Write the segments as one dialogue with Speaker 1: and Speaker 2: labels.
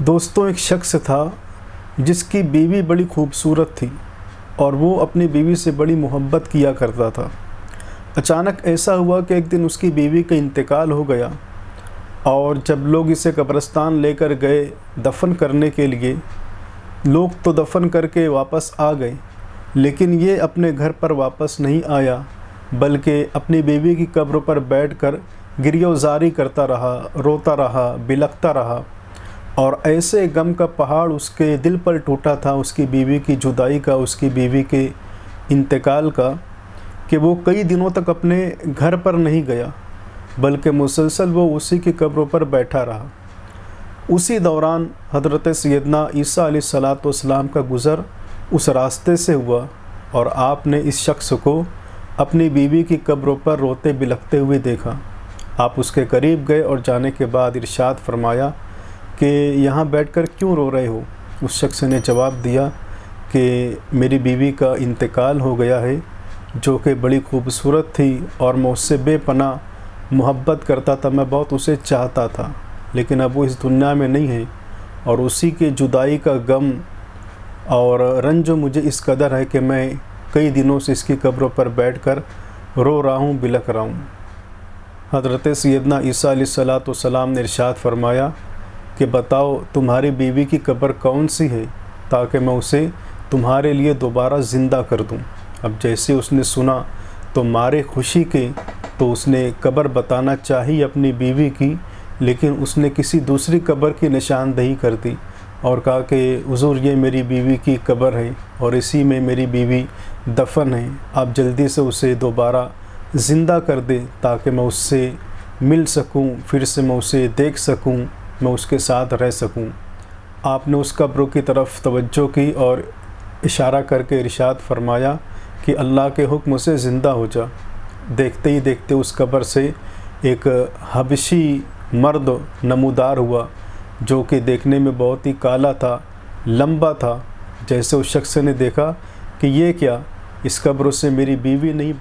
Speaker 1: دوستوں، ایک شخص تھا جس کی بیوی بڑی خوبصورت تھی اور وہ اپنی بیوی سے بڑی محبت کیا کرتا تھا۔ اچانک ایسا ہوا کہ ایک دن اس کی بیوی کا انتقال ہو گیا اور جب لوگ اسے قبرستان لے کر گئے دفن کرنے کے لیے، لوگ تو دفن کر کے واپس آ گئے، لیکن یہ اپنے گھر پر واپس نہیں آیا بلکہ اپنی بیوی کی قبر پر بیٹھ کر گریہ وزاری کرتا رہا، روتا رہا، بلکتا رہا، اور ایسے غم کا پہاڑ اس کے دل پر ٹوٹا تھا اس کی بیوی کی جدائی کا، اس کی بیوی کے انتقال کا، کہ وہ کئی دنوں تک اپنے گھر پر نہیں گیا بلکہ مسلسل وہ اسی کی قبر پر بیٹھا رہا۔ اسی دوران حضرت سیدنا عیسیٰ علیہ السلام کا گزر اس راستے سے ہوا اور آپ نے اس شخص کو اپنی بیوی کی قبر پر روتے بلکتے ہوئے دیکھا۔ آپ اس کے قریب گئے اور جانے کے بعد ارشاد فرمایا کہ یہاں بیٹھ کر کیوں رو رہے ہو؟ اس شخص نے جواب دیا کہ میری بیوی کا انتقال ہو گیا ہے، جو کہ بڑی خوبصورت تھی اور میں اس سے بے پناہ محبت کرتا تھا، میں بہت اسے چاہتا تھا، لیکن اب وہ اس دنیا میں نہیں ہے اور اسی کے جدائی کا غم اور رنج مجھے اس قدر ہے کہ میں کئی دنوں سے اس کی قبر پر بیٹھ کر رو رہا ہوں، بلک رہا ہوں۔ حضرت سیدنا عیسیٰ علیہ السلام نے ارشاد فرمایا کہ بتاؤ تمہاری بیوی کی قبر کون سی ہے تاکہ میں اسے تمہارے لیے دوبارہ زندہ کر دوں۔ اب جیسے اس نے سنا تو مارے خوشی کے تو اس نے قبر بتانا چاہی اپنی بیوی کی، لیکن اس نے کسی دوسری قبر کی نشاندہی کر دی اور کہا کہ حضور یہ میری بیوی کی قبر ہے اور اسی میں میری بیوی دفن ہے، آپ جلدی سے اسے دوبارہ زندہ کر دیں تاکہ میں اس سے مل سکوں، پھر سے میں اسے دیکھ سکوں، میں اس کے ساتھ رہ سکوں۔ آپ نے اس قبر کی طرف توجہ کی اور اشارہ کر کے ارشاد فرمایا کہ اللہ کے حکم سے زندہ ہو جا۔ دیکھتے ہی دیکھتے اس قبر سے ایک حبشی مرد نمودار ہوا، جو کہ دیکھنے میں بہت ہی کالا تھا، لمبا تھا۔ جیسے اس شخص نے دیکھا کہ یہ کیا، اس قبر سے میری بیوی نہیں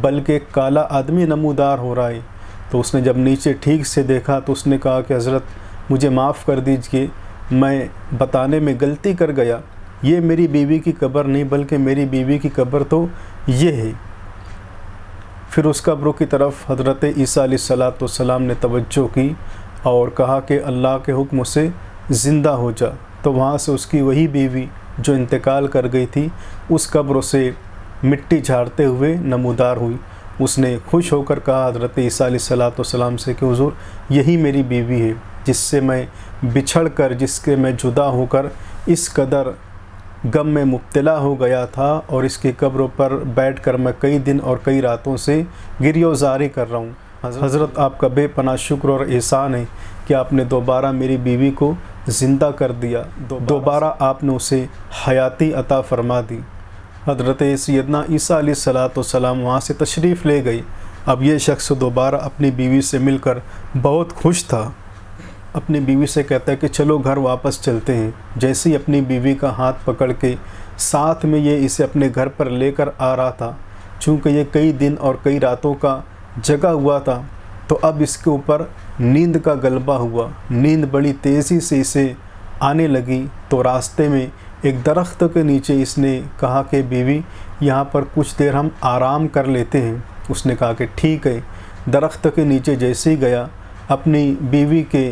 Speaker 1: بلکہ ایک کالا آدمی نمودار ہو رہا ہے، تو اس نے جب نیچے ٹھیک سے دیکھا تو اس نے کہا کہ حضرت مجھے معاف کر دیجئے، میں بتانے میں غلطی کر گیا، یہ میری بیوی کی قبر نہیں بلکہ میری بیوی کی قبر تو یہ ہے۔ پھر اس قبر کی طرف حضرت عیسیٰ علیہ السلام نے توجہ کی اور کہا کہ اللہ کے حکم سے زندہ ہو جا، تو وہاں سے اس کی وہی بیوی جو انتقال کر گئی تھی اس قبر سے مٹی جھاڑتے ہوئے نمودار ہوئی۔ اس نے خوش ہو کر کہا حضرت عیسیٰ علیہ السلام سے کہ حضور یہی میری بیوی ہے جس سے میں بچھڑ کر، جس کے میں جدا ہو کر اس قدر غم میں مبتلا ہو گیا تھا، اور اس کی قبر پر بیٹھ کر میں کئی دن اور کئی راتوں سے گریہ وزاری کر رہا ہوں۔ حضرت آپ کا بے پناہ شکر اور احسان ہے کہ آپ نے دوبارہ میری بیوی کو زندہ کر دیا، دوبارہ آپ نے اسے حیاتی عطا فرما دی۔ حضرت سیدنا عیسیٰ علیہ السلام وہاں سے تشریف لے گئی۔ اب یہ شخص دوبارہ اپنی بیوی سے مل کر بہت خوش تھا، اپنی بیوی سے کہتا ہے کہ چلو گھر واپس چلتے ہیں۔ جیسے ہی اپنی بیوی کا ہاتھ پکڑ کے ساتھ میں یہ اسے اپنے گھر پر لے کر آ رہا تھا، چونکہ یہ کئی دن اور کئی راتوں کا جگا ہوا تھا، تو اب اس کے اوپر نیند کا غلبہ ہوا، نیند بڑی تیزی سے اسے آنے لگی۔ تو راستے میں ایک درخت کے نیچے اس نے کہا کہ بیوی یہاں پر کچھ دیر ہم آرام کر لیتے ہیں۔ اس نے کہا کہ ٹھیک ہے۔ درخت کے نیچے جیسے ہی گیا، اپنی بیوی کے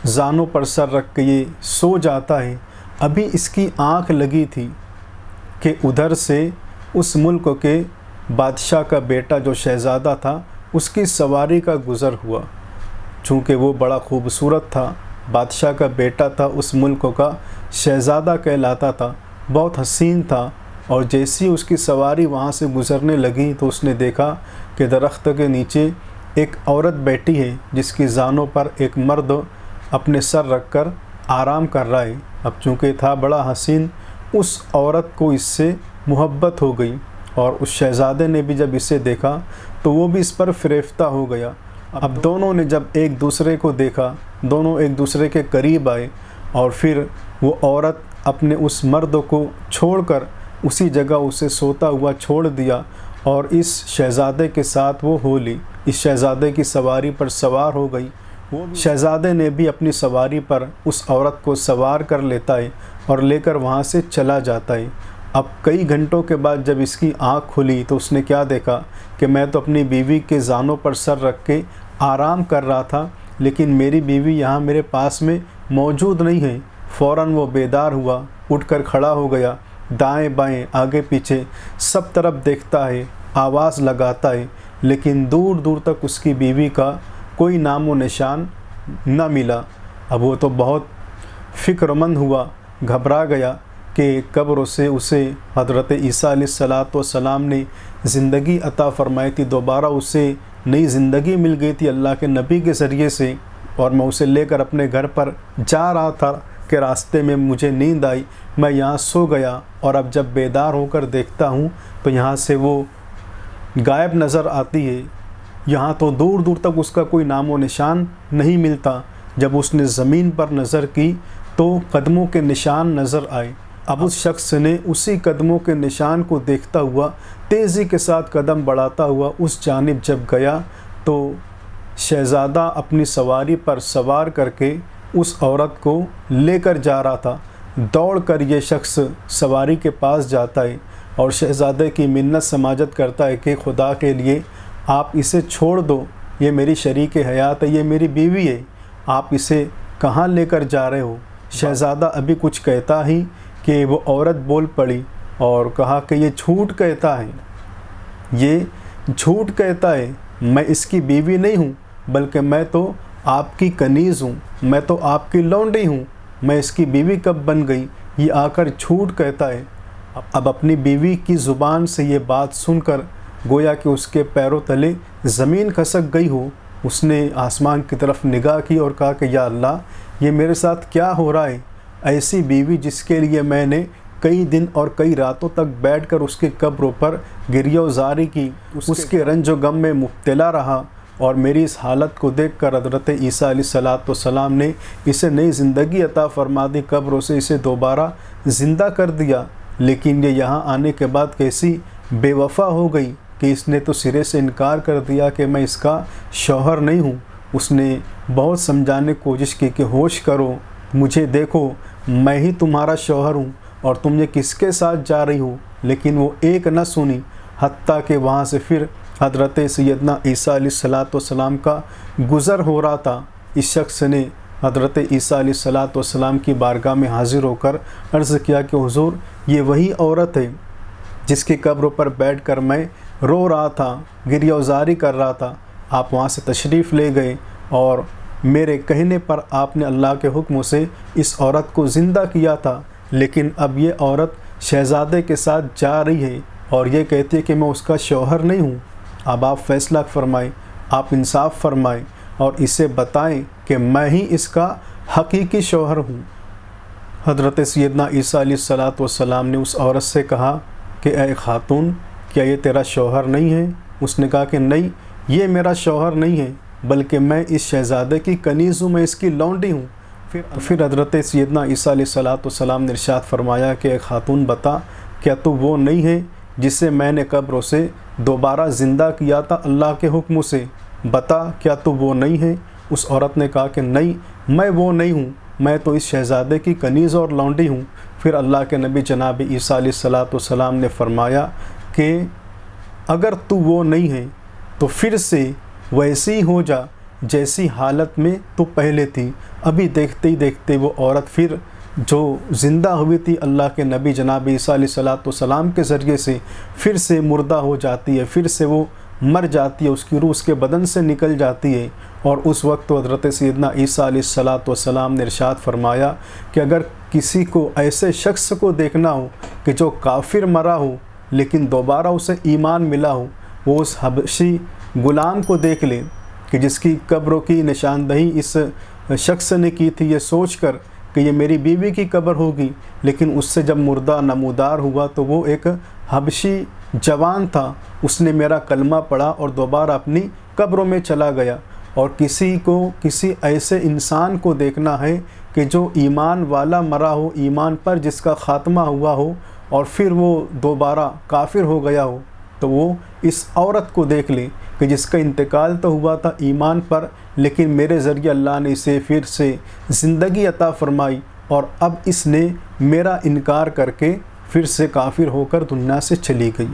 Speaker 1: زانوں پر سر رکھ کے یہ سو جاتا ہے۔ ابھی اس کی آنکھ لگی تھی کہ ادھر سے اس ملک کے بادشاہ کا بیٹا جو شہزادہ تھا اس کی سواری کا گزر ہوا۔ چونکہ وہ بڑا خوبصورت تھا، بادشاہ کا بیٹا تھا، اس ملک کا شہزادہ کہلاتا تھا، بہت حسین تھا، اور جیسی اس کی سواری وہاں سے گزرنے لگی تو اس نے دیکھا کہ درخت کے نیچے ایک عورت بیٹھی ہے جس کی زانوں پر ایک مرد اپنے سر رکھ کر آرام کر رہا ہے۔ اب چونکہ تھا بڑا حسین، اس عورت کو اس سے محبت ہو گئی، اور اس شہزادے نے بھی جب اسے دیکھا تو وہ بھی اس پر فریفتہ ہو گیا۔ اب دونوں نے جب ایک دوسرے کو دیکھا، دونوں ایک دوسرے کے قریب آئے، اور پھر وہ عورت اپنے اس مرد کو چھوڑ کر اسی جگہ اسے سوتا ہوا چھوڑ دیا اور اس شہزادے کے ساتھ وہ ہو لی، اس شہزادے کی سواری پر سوار ہو گئی شہزادے نے بھی اپنی سواری پر اس عورت کو سوار کر لیتا ہے اور لے کر وہاں سے چلا جاتا ہے۔ اب کئی گھنٹوں کے بعد جب اس کی آنکھ کھلی تو اس نے کیا دیکھا کہ میں تو اپنی بیوی کے زانوں پر سر رکھ کے آرام کر رہا تھا، لیکن میری بیوی یہاں میرے پاس میں موجود نہیں ہے۔ فوراً وہ بیدار ہوا، اٹھ کر کھڑا ہو گیا، دائیں بائیں آگے پیچھے سب طرف دیکھتا ہے، آواز لگاتا ہے، لیکن دور دور تک اس کی بیوی کا کوئی نام و نشان نہ ملا۔ اب وہ تو بہت فکر مند ہوا، گھبرا گیا کہ قبر سے اسے حضرت عیسیٰ علیہ السلام نے زندگی عطا فرمائی تھی، دوبارہ اسے نئی زندگی مل گئی تھی اللہ کے نبی کے ذریعے سے، اور میں اسے لے کر اپنے گھر پر جا رہا تھا کہ راستے میں مجھے نیند آئی، میں یہاں سو گیا، اور اب جب بیدار ہو کر دیکھتا ہوں تو یہاں سے وہ غائب نظر آتی ہے۔ یہاں تو دور دور تک اس کا کوئی نام و نشان نہیں ملتا۔ جب اس نے زمین پر نظر کی تو قدموں کے نشان نظر آئے۔ اب اس شخص نے اسی قدموں کے نشان کو دیکھتا ہوا تیزی کے ساتھ قدم بڑھاتا ہوا اس جانب جب گیا تو شہزادہ اپنی سواری پر سوار کر کے اس عورت کو لے کر جا رہا تھا۔ دوڑ کر یہ شخص سواری کے پاس جاتا ہے اور شہزادے کی منت سماجت کرتا ہے کہ خدا کے لیے آپ اسے چھوڑ دو، یہ میری شریک حیات ہے، یہ میری بیوی ہے، آپ اسے کہاں لے کر جا رہے ہو؟ شہزادہ ابھی کچھ کہتا ہی کہ وہ عورت بول پڑی اور کہا کہ یہ جھوٹ کہتا ہے، یہ جھوٹ کہتا ہے، میں اس کی بیوی نہیں ہوں، بلکہ میں تو آپ کی کنیز ہوں، میں تو آپ کی لونڈی ہوں، میں اس کی بیوی کب بن گئی؟ یہ آ کر جھوٹ کہتا ہے۔ اب اپنی بیوی کی زبان سے یہ بات سن کر گویا کہ اس کے پیروں تلے زمین کھسک گئی ہو۔ اس نے آسمان کی طرف نگاہ کی اور کہا کہ یا اللہ، یہ میرے ساتھ کیا ہو رہا ہے؟ ایسی بیوی جس کے لیے میں نے کئی دن اور کئی راتوں تک بیٹھ کر اس کے قبروں پر گریہ و زاری کی، اس کے رنج و غم میں مبتلا رہا، اور میری اس حالت کو دیکھ کر حضرت عیسیٰ علیہ السلام نے اسے نئی زندگی عطا فرما دی، قبروں سے اسے دوبارہ زندہ کر دیا۔ لیکن یہ یہاں آنے کے بعد کیسی بے وفا ہو گئی کہ اس نے تو سرے سے انکار کر دیا کہ میں اس کا شوہر نہیں ہوں۔ اس نے بہت سمجھانے کی کوشش کی کہ ہوش کرو، مجھے دیکھو، میں ہی تمہارا شوہر ہوں اور تم یہ کس کے ساتھ جا رہی ہو، لیکن وہ ایک نہ سنی، حتیٰ کہ وہاں سے پھر حضرت سیدنا عیسیٰ علیہ السلام کا گزر ہو رہا تھا۔ اس شخص نے حضرت عیسیٰ علیہ السلام کی بارگاہ میں حاضر ہو کر عرض کیا کہ حضور، یہ وہی عورت ہے جس کی قبر پر بیٹھ کر میں رو رہا تھا، گریہ و زاری کر رہا تھا۔ آپ وہاں سے تشریف لے گئے اور میرے کہنے پر آپ نے اللہ کے حکم سے اس عورت کو زندہ کیا تھا، لیکن اب یہ عورت شہزادے کے ساتھ جا رہی ہے اور یہ کہتی ہے کہ میں اس کا شوہر نہیں ہوں۔ اب آپ فیصلہ فرمائیں، آپ انصاف فرمائیں اور اسے بتائیں کہ میں ہی اس کا حقیقی شوہر ہوں۔ حضرت سیدنا عیسیٰ علیہ السلام نے اس عورت سے کہا کہ اے خاتون، کیا یہ تیرا شوہر نہیں ہے؟ اس نے کہا کہ نہیں، یہ میرا شوہر نہیں ہے، بلکہ میں اس شہزادے کی کنیز ہوں، میں اس کی لونڈی ہوں۔ پھر حضرت سیدنا عیسیٰ علیہ السلام نے ارشاد فرمایا کہ اے خاتون، بتا، کیا تو وہ نہیں ہے جسے میں نے قبروں سے دوبارہ زندہ کیا تھا اللہ کے حکم سے؟ بتا، کیا تو وہ نہیں ہے؟ اس عورت نے کہا کہ نہیں، میں وہ نہیں ہوں، میں تو اس شہزادے کی کنیز اور لونڈی ہوں۔ پھر اللہ کے نبی جناب عیسیٰ علیہ السلام نے فرمایا کہ اگر تو وہ نہیں ہے تو پھر سے ویسی ہو جا جیسی حالت میں تو پہلے تھی۔ ابھی دیکھتے ہی دیکھتے وہ عورت پھر جو زندہ ہوئی تھی اللہ کے نبی جناب عیسیٰ علیہ السلام کے ذریعے سے، پھر سے مردہ ہو جاتی ہے، پھر سے وہ مر جاتی ہے، اس کی روح اس کے بدن سے نکل جاتی ہے۔ اور اس وقت حضرت سیدنا عیسیٰ علیہ السلام نے ارشاد فرمایا کہ اگر کسی کو ایسے شخص کو دیکھنا ہو کہ جو کافر مرا ہو لیکن دوبارہ اسے ایمان ملا ہو، وہ اس حبشی غلام کو دیکھ لے کہ جس کی قبروں کی نشاندہی اس شخص نے کی تھی، یہ سوچ کر کہ یہ میری بیوی کی قبر ہوگی، لیکن اس سے جب مردہ نمودار ہوا تو وہ ایک حبشی جوان تھا، اس نے میرا کلمہ پڑھا اور دوبارہ اپنی قبروں میں چلا گیا۔ اور کسی ایسے انسان کو دیکھنا ہے کہ جو ایمان والا مرا ہو، ایمان پر جس کا خاتمہ ہوا ہو اور پھر وہ دوبارہ کافر ہو گیا ہو، تو وہ اس عورت کو دیکھ لیں۔ کہ جس کا انتقال تو ہوا تھا ایمان پر، لیکن میرے ذریعے اللہ نے اسے پھر سے زندگی عطا فرمائی، اور اب اس نے میرا انکار کر کے پھر سے کافر ہو کر دنیا سے چلی گئی۔